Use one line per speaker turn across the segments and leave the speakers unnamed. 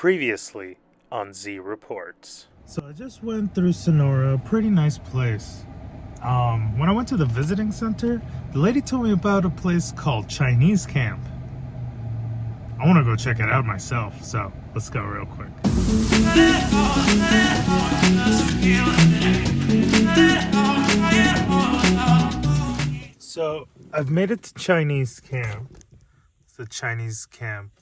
Previously on Z Reports.
So I just went through Sonora, pretty nice place. When I went to the visiting center, the lady told me about a place called Chinese Camp. I want to go check it out myself, so let's go real quick. So I've made it to Chinese Camp. It's the Chinese Camp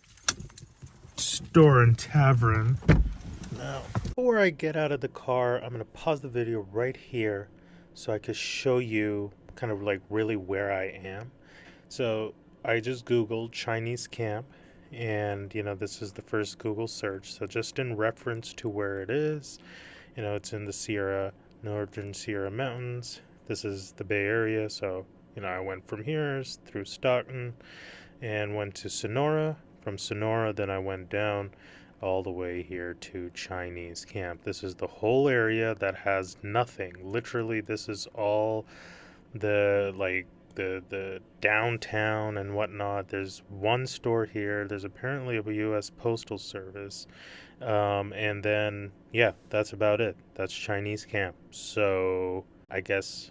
store and tavern.
Now, before I get out of the car, I'm going to pause the video right here so I can show you kind of like really where I am. So I just Googled Chinese Camp, and this is the first Google search. So just in reference to where it is, it's in the Northern Sierra Mountains. This is the Bay Area. So, I went from here through Stockton and went to Sonora. From Sonora, then I went down all the way here to Chinese Camp. This is the whole area that has nothing. Literally, this is all the downtown and whatnot. There's one store here. There's apparently a U.S. Postal Service. And then, yeah, that's about it. That's Chinese Camp. So I guess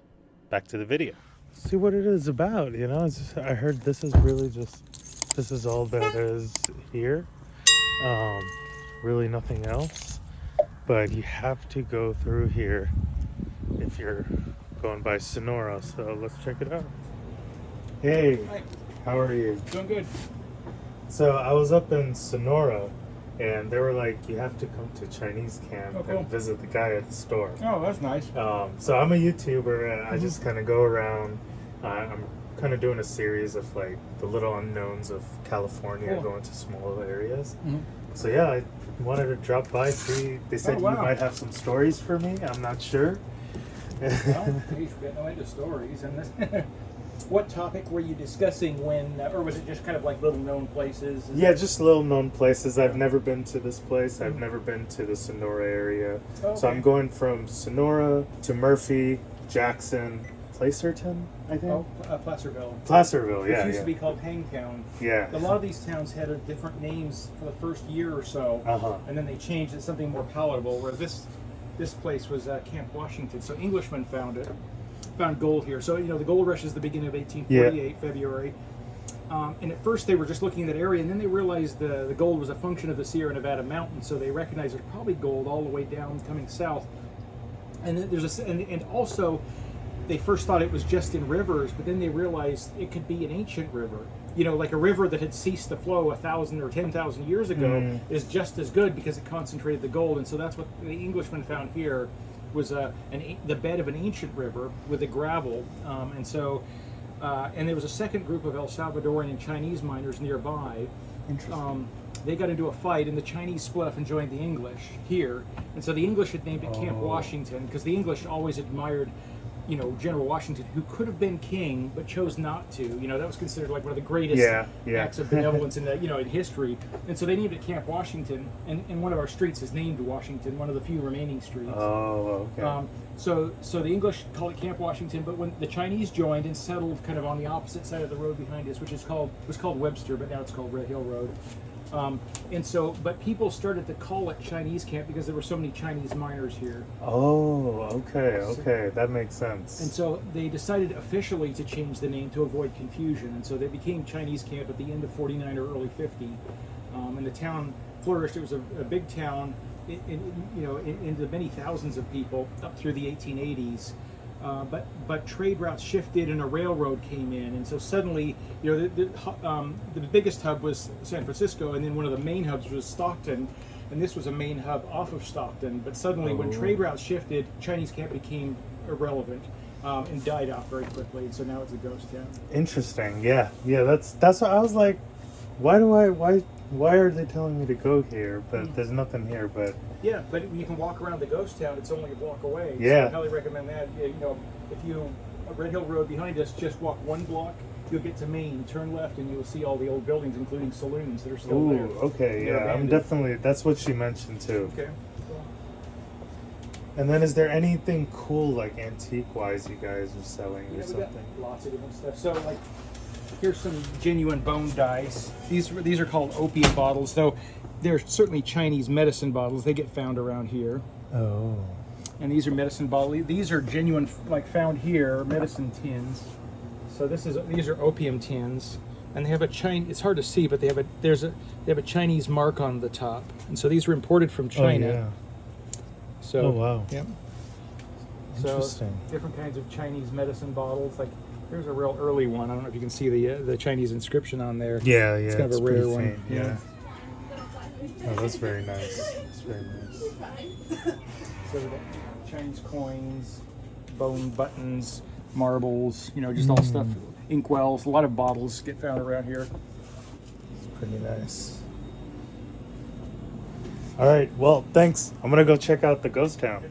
back to the video.
See what it is about, I heard this is all that is here. Really nothing else. But you have to go through here if you're going by Sonora. So let's check it out. Hey,
Hi.
How are you?
Doing good.
So I was up in Sonora, and they were like, you have to come to Chinese Camp
cool.
and visit the guy at the store.
Oh, that's nice.
So I'm a YouTuber, and I just kind of go around. I'm kind of doing a series of like the little unknowns of California,
Cool.
going to smaller areas.
Mm-hmm.
So yeah, I wanted to drop by, see. They said
wow.
you might have some stories for me. I'm not sure.
Well, geez, we're getting into stories. And this, what topic were you discussing when, or was it just kind of like little known places?
Yeah, just little known places. I've never been to this place. I've never been to the Sonora area.
Oh,
So
okay.
I'm going from Sonora to Murphy, Jackson, Placerton, I think.
Placerville.
Placerville,
Which
yeah,
used
yeah.
to be called Hangtown.
Yeah.
A lot of these towns had different names for the first year or so,
Uh-huh.
and then they changed it to something more palatable. Where this place was Camp Washington. So Englishmen found gold here. So the gold rush is the beginning of 1848, February. And at first they were just looking in that area, and then they realized the gold was a function of the Sierra Nevada mountains. So they recognized there's probably gold all the way down coming south. And then and also they first thought it was just in rivers, but then they realized it could be an ancient river. Like a river that had ceased to flow 1,000 or 10,000 years ago is just as good because it concentrated the gold. And so that's what the Englishmen found here was the bed of an ancient river with the gravel. And there was a second group of El Salvadorian and Chinese miners nearby.
Interesting.
They got into a fight, and the Chinese split up and joined the English here. And so the English had named it Camp Washington because the English always admired General Washington, who could have been king but chose not to. That was considered like one of the greatest acts of benevolence in in history. And so they named it Camp Washington, and one of our streets is named Washington, one of the few remaining streets.
Oh, okay.
So the English call it Camp Washington, but when the Chinese joined and settled kind of on the opposite side of the road behind us, which was called Webster, but now it's called Red Hill Road. But people started to call it Chinese Camp because there were so many Chinese miners here.
Oh, okay. That makes sense.
And so they decided officially to change the name to avoid confusion. And so they became Chinese Camp at the end of 49 or early 50. And the town flourished. It was a big town into many thousands of people up through the 1880s. But trade routes shifted and a railroad came in, and so suddenly, the biggest hub was San Francisco, and then one of the main hubs was Stockton, and this was a main hub off of Stockton. But suddenly, when trade routes shifted, Chinese Camp became irrelevant and died out very quickly, and so now it's a ghost town.
Interesting. Yeah. That's what I was like. Why are they telling me to go here? But there's nothing here. But
yeah, but you can walk around the ghost town. It's only a block away.
Yeah.
So I highly recommend that. If you Red Hill Road behind us, just walk one block. You'll get to Main, turn left, and you'll see all the old buildings, including saloons that are still there.
Okay,
They're
yeah, I'm
abandoned.
definitely. That's what she mentioned too.
Okay.
And then, is there anything cool like antique-wise you guys are selling or
We got
something?
lots of different stuff. So Here's some genuine bone dice. These are called opium bottles, though they're certainly Chinese medicine bottles. They get found around here.
Oh.
And these are medicine bottles. These are genuine, like found here, medicine tins. So these are opium tins, and they have a Chinese. It's hard to see, but they have a Chinese mark on the top, and so these were imported from China.
Oh, yeah.
So,
Oh, wow.
Yep.
Interesting.
So different kinds of Chinese medicine bottles. Like here's a real early one. I don't know if you can see the Chinese inscription on there.
Yeah,
It's kind of a
pretty
rare one.
faint, yeah. Oh, that's very nice. That's very nice.
So we got Chinese coins, bone buttons, marbles. Just all stuff. Inkwells. A lot of bottles get found around here.
Pretty nice. All right. Well, thanks. I'm gonna go check out the ghost town.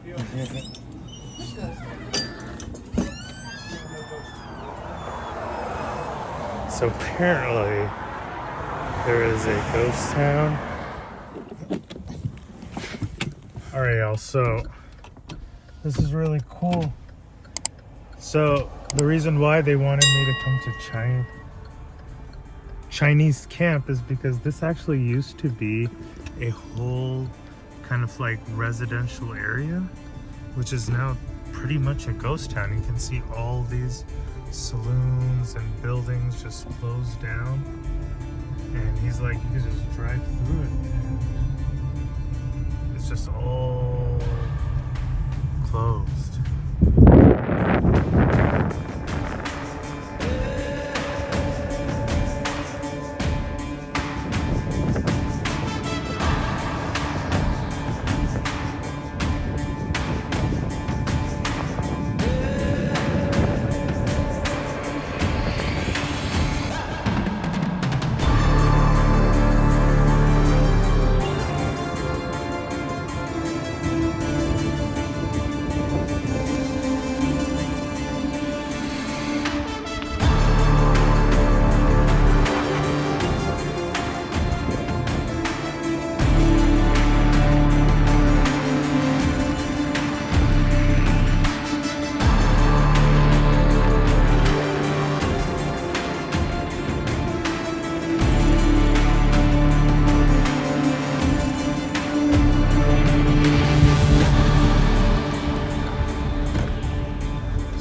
So apparently there is a ghost town. All right, y'all. So this is really cool. So the reason why they wanted me to come to Chinese camp is because this actually used to be a whole kind of like residential area, which is now pretty much a ghost town. You can see all these saloons and buildings just closed down, and he's like, you can just drive through it and it's just all closed.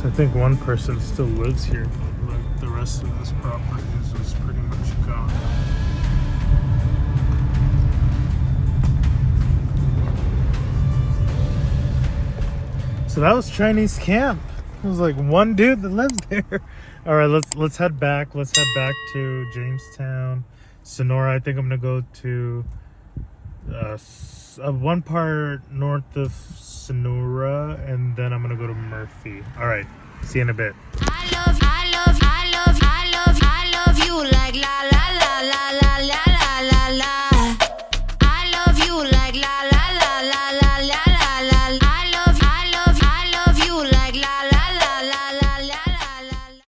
I think one person still lives here, but like the rest of this property is just pretty much gone. So that was Chinese camp. It was like one dude that lives there. All right, let's head back. Let's head back to Jamestown, Sonora. I think I'm gonna go to one part north of Sonora, and then I'm gonna go to Murphy. All right, see you in a bit.
I love you like